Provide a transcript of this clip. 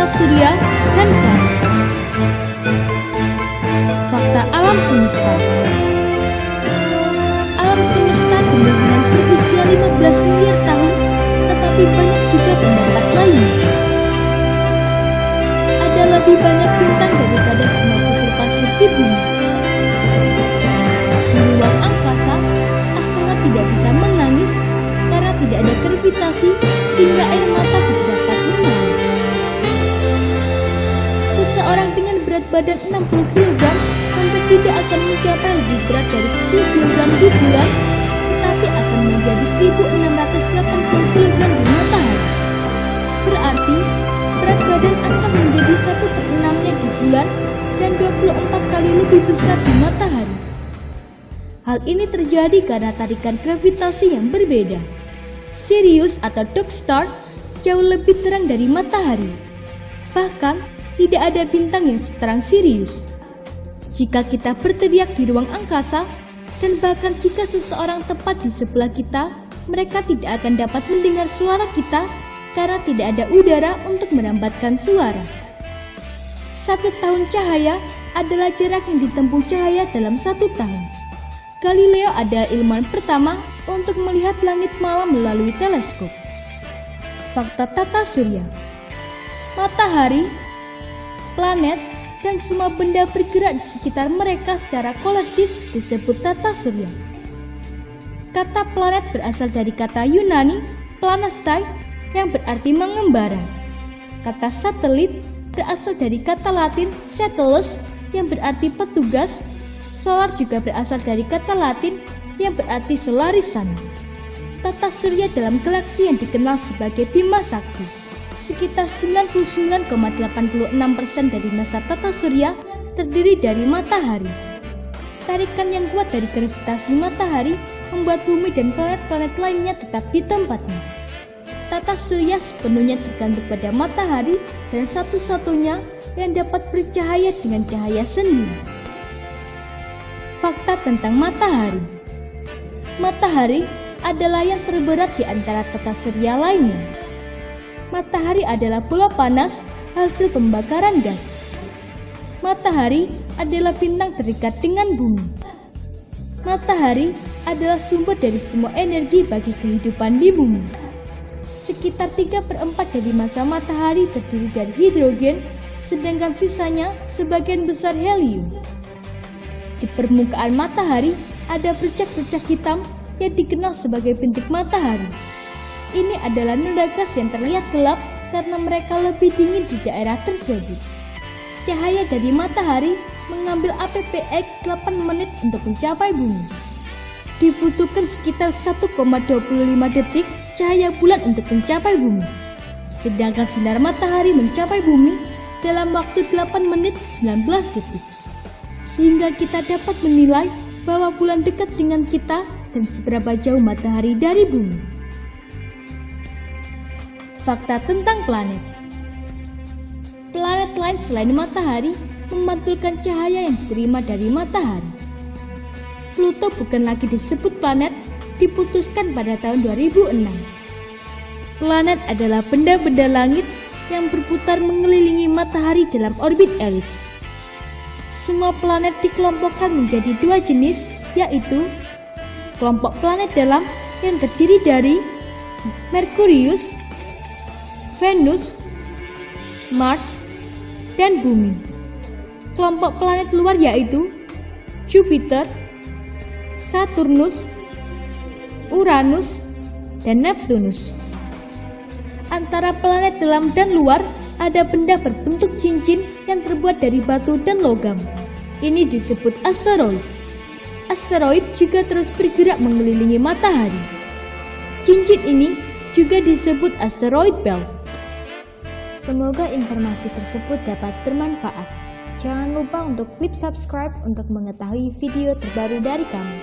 tata surya dan planet. Fakta alam semesta. Alam semesta kemungkinan berusia 15 miliar tahun, tetapi banyak juga pendapat lainnya. Ada lebih banyak bintang daripada semua butir pasir di bumi. Di ruang angkasa, astronot tidak bisa menangis karena tidak ada gravitasi sehingga air mata tidak dapat mengalir. Seseorang dengan berat badan 60 kg tentu tidak akan mencapai lebih berat dari 10 kg di bulan, tetapi akan menjadi 1680 kg di matahari. Berarti berat badan akan menjadi 1/6-nya di bulan dan 24 kali lebih besar di matahari. Hal ini terjadi karena tarikan gravitasi yang berbeda. Sirius atau Dog Star jauh lebih terang dari matahari. Bahkan, tidak ada bintang yang seterang Sirius. Jika kita berteriak di ruang angkasa, dan bahkan jika seseorang tepat di sebelah kita, mereka tidak akan dapat mendengar suara kita karena tidak ada udara untuk merambatkan suara. 1 tahun cahaya adalah jarak yang ditempuh cahaya dalam 1 tahun. Galileo adalah ilmuwan pertama untuk melihat langit malam melalui teleskop. Fakta tata surya. Matahari, planet, dan semua benda bergerak di sekitar mereka secara kolektif disebut tata surya. Kata planet berasal dari kata Yunani planastai yang berarti mengembara. Kata satelit berasal dari kata Latin satellus yang berarti petugas. Solar juga berasal dari kata Latin yang berarti solarisan. Tata surya dalam galaksi yang dikenal sebagai Bima Sakti. Sekitar 99,86% dari massa tata surya terdiri dari matahari. Tarikan yang kuat dari gravitasi matahari membuat bumi dan planet-planet lainnya tetap di tempatnya. Tata surya sepenuhnya tergantung pada matahari dan satu-satunya yang dapat bercahaya dengan cahaya sendiri. Fakta tentang matahari. Matahari adalah yang terberat di antara tata surya lainnya. Matahari adalah bola panas hasil pembakaran gas. Matahari adalah bintang terikat dengan bumi. Matahari adalah sumber dari semua energi bagi kehidupan di bumi. Sekitar 3/4 dari massa matahari terdiri dari hidrogen, sedangkan sisanya sebagian besar helium. Di permukaan matahari ada bercak-bercak hitam yang dikenal sebagai bintik matahari. Ini adalah noda gas yang terlihat gelap karena mereka lebih dingin di daerah tersebut. Cahaya dari matahari mengambil APPX 8 menit untuk mencapai bumi. Dibutuhkan sekitar 1,25 detik cahaya bulan untuk mencapai bumi. Sedangkan sinar matahari mencapai bumi dalam waktu 8 menit 19 detik. Sehingga kita dapat menilai bahwa bulan dekat dengan kita dan seberapa jauh matahari dari bumi. Fakta tentang planet. Planet lain selain matahari memantulkan cahaya yang diterima dari matahari. Pluto bukan lagi disebut planet, diputuskan pada tahun 2006. Planet adalah benda-benda langit yang berputar mengelilingi matahari dalam orbit elips. Semua planet dikelompokkan menjadi 2 jenis, yaitu kelompok planet dalam yang terdiri dari Merkurius, Venus, Mars, dan Bumi. Kelompok planet luar yaitu Jupiter, Saturnus, Uranus, dan Neptunus. Antara planet dalam dan luar ada benda berbentuk cincin yang terbuat dari batu dan logam. Ini disebut asteroid. Asteroid juga terus bergerak mengelilingi matahari. Cincin ini juga disebut asteroid belt. Semoga informasi tersebut dapat bermanfaat. Jangan lupa untuk klik subscribe untuk mengetahui video terbaru dari kami.